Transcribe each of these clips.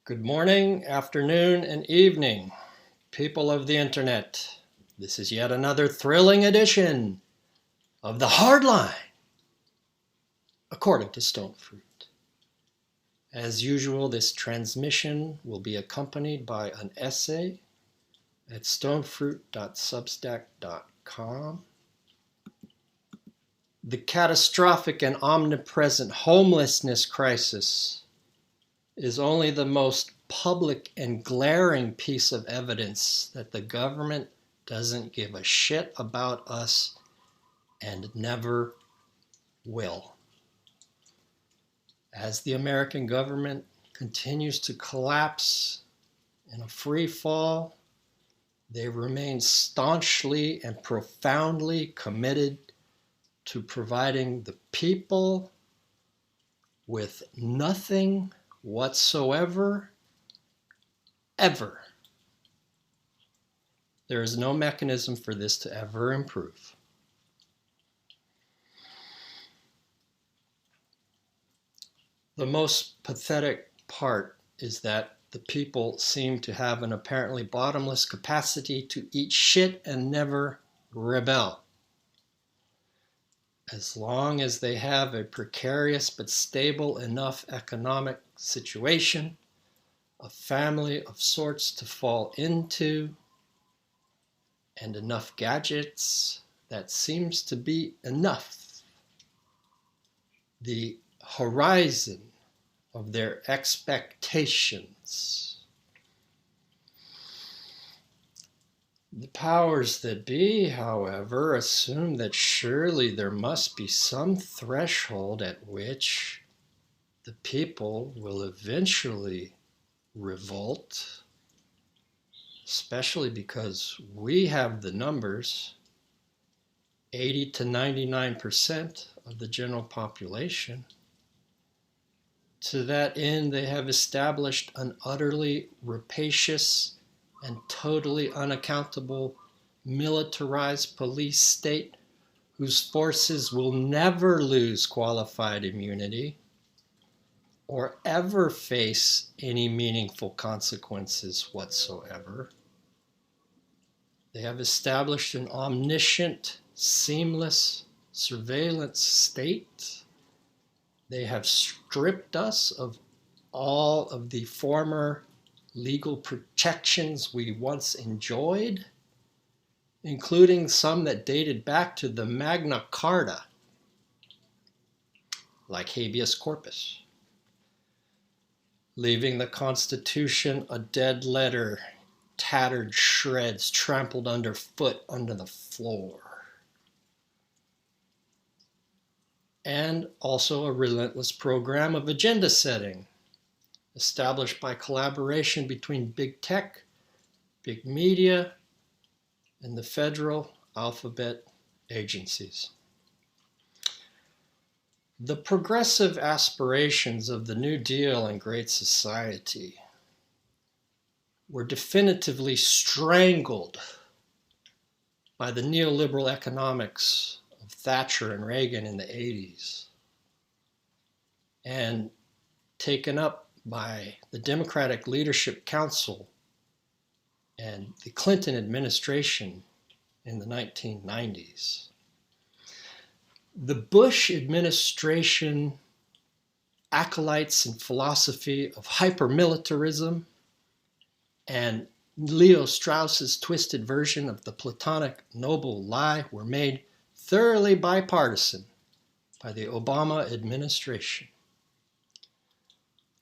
Good morning, afternoon, and evening, people of the internet. This is yet another thrilling edition of the Hardline According to Stonefruit. As usual, this transmission will be accompanied by an essay at stonefruit.substack.com. The catastrophic and omnipresent homelessness crisis is only the most public and glaring piece of evidence that the government doesn't give a shit about us and never will. As the American government continues to collapse in a free fall, they remain staunchly and profoundly committed to providing the people with nothing whatsoever, ever. There is no mechanism for this to ever improve. The most pathetic part is that the people seem to have an apparently bottomless capacity to eat shit and never rebel. As long as they have a precarious but stable enough economic situation, a family of sorts to fall into, and enough gadgets, that seems to be enough. The horizon of their expectations. The powers that be, however, assume that surely there must be some threshold at which the people will eventually revolt, especially because we have the numbers, 80 to 99% of the general population. To that end, they have established an utterly rapacious and totally unaccountable militarized police state whose forces will never lose qualified immunity or ever face any meaningful consequences whatsoever. They have established an omniscient, seamless surveillance state. They have stripped us of all of the former legal protections we once enjoyed, including some that dated back to the Magna Carta, like habeas corpus, leaving the Constitution a dead letter, tattered shreds trampled underfoot under the floor. And also a relentless program of agenda setting, established by collaboration between big tech, big media, and the federal alphabet agencies. The progressive aspirations of the New Deal and Great Society were definitively strangled by the neoliberal economics of Thatcher and Reagan in the 80s and taken up by the Democratic Leadership Council and the Clinton administration in the 1990s. The Bush administration acolytes and philosophy of hypermilitarism and Leo Strauss's twisted version of the Platonic noble lie were made thoroughly bipartisan by the Obama administration.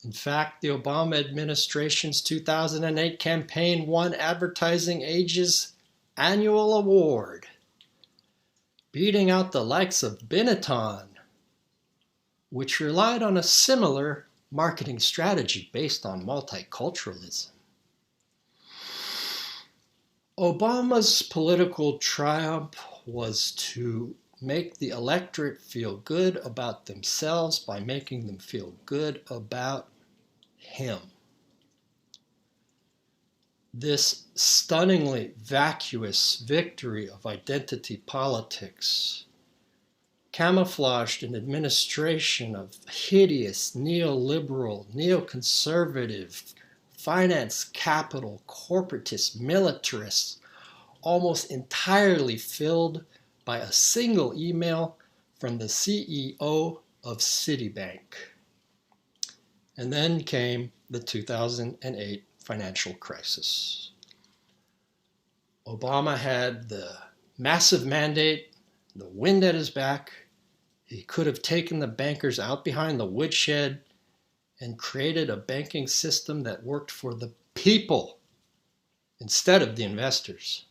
In fact, the Obama administration's 2008 campaign won Advertising Age's annual award, beating out the likes of Benetton, which relied on a similar marketing strategy based on multiculturalism. Obama's political triumph was to make the electorate feel good about themselves by making them feel good about him. This stunningly vacuous victory of identity politics, camouflaged an administration of hideous neoliberal, neoconservative, finance capital, corporatists, militarists, almost entirely filled by a single email from the CEO of Citibank. And then came the 2008 financial crisis. Obama had the massive mandate, the wind at his back. He could have taken the bankers out behind the woodshed and created a banking system that worked for the people instead of the investors.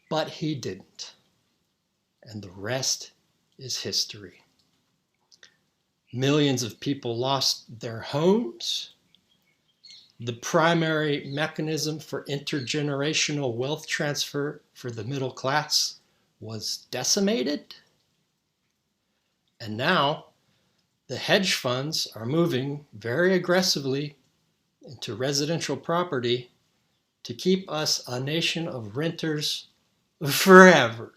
But he didn't. And the rest is history. Millions of people lost their homes. The primary mechanism for intergenerational wealth transfer for the middle class was decimated. And now the hedge funds are moving very aggressively into residential property to keep us a nation of renters forever.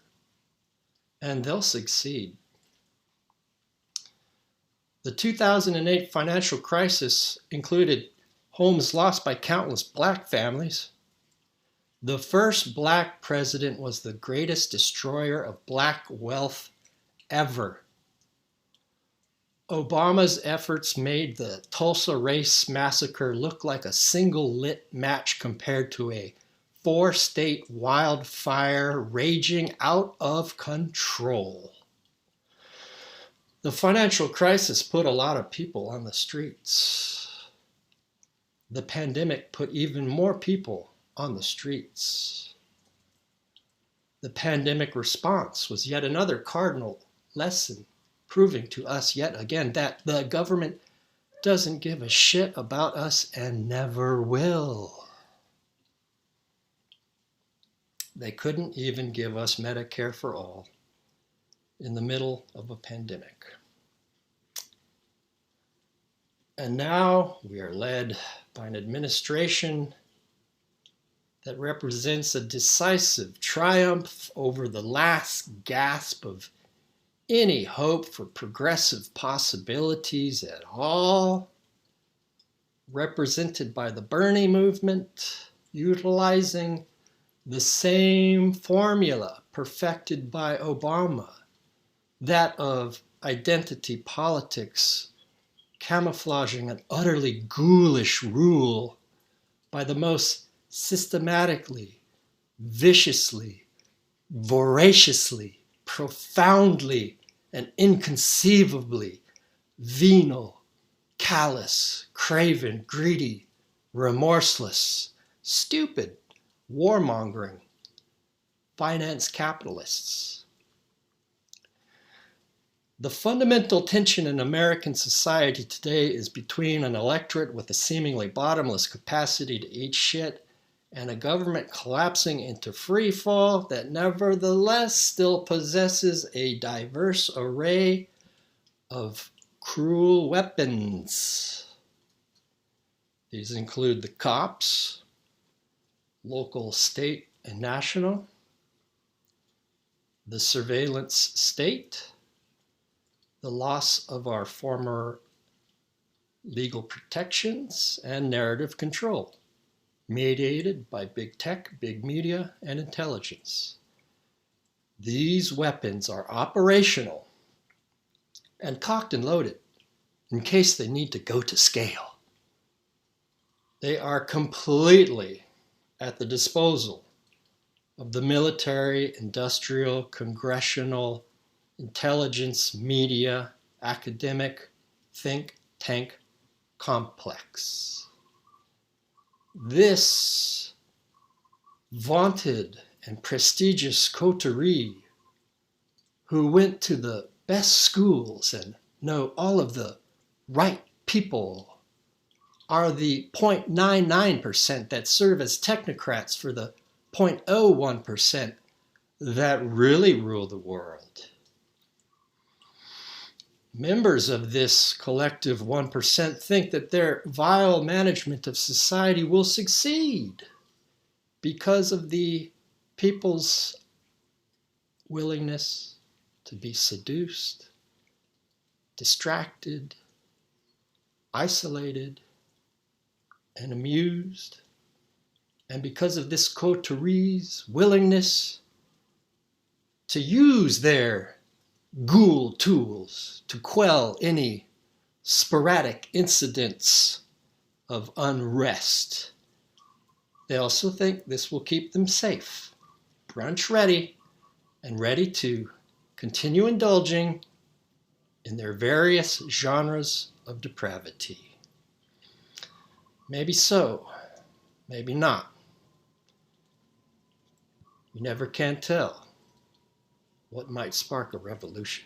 And they'll succeed. The 2008 financial crisis included homes lost by countless black families. The first black president was the greatest destroyer of black wealth ever. Obama's efforts made the Tulsa race massacre look like a single lit match compared to a 4-state wildfire raging out of control. The financial crisis put a lot of people on the streets. The pandemic put even more people on the streets. The pandemic response was yet another cardinal lesson, proving to us yet again that the government doesn't give a shit about us and never will. They couldn't even give us Medicare for all in the middle of a pandemic. And now we are led by an administration that represents a decisive triumph over the last gasp of any hope for progressive possibilities at all, represented by the Bernie movement, utilizing the same formula perfected by Obama, that of identity politics, camouflaging an utterly ghoulish rule by the most systematically, viciously, voraciously, profoundly, and inconceivably venal, callous, craven, greedy, remorseless, stupid, warmongering finance capitalists. The fundamental tension in American society today is between an electorate with a seemingly bottomless capacity to eat shit and a government collapsing into free fall that nevertheless still possesses a diverse array of cruel weapons. These include the cops, local, state, and national, the surveillance state, the loss of our former legal protections, and narrative control, mediated by big tech, big media, and intelligence. These weapons are operational and cocked and loaded in case they need to go to scale. They are completely at the disposal of the military, industrial, congressional, intelligence, media, academic, think tank complex. This vaunted and prestigious coterie, who went to the best schools and know all of the right people, are the 0.99% that serve as technocrats for the 0.01% that really rule the world. Members of this collective 1% think that their vile management of society will succeed because of the people's willingness to be seduced, distracted, isolated, and amused, and because of this coterie's willingness to use their ghoul tools to quell any sporadic incidents of unrest, they also think this will keep them safe, brunch ready, and ready to continue indulging in their various genres of depravity. Maybe so, maybe not. You never can tell what might spark a revolution.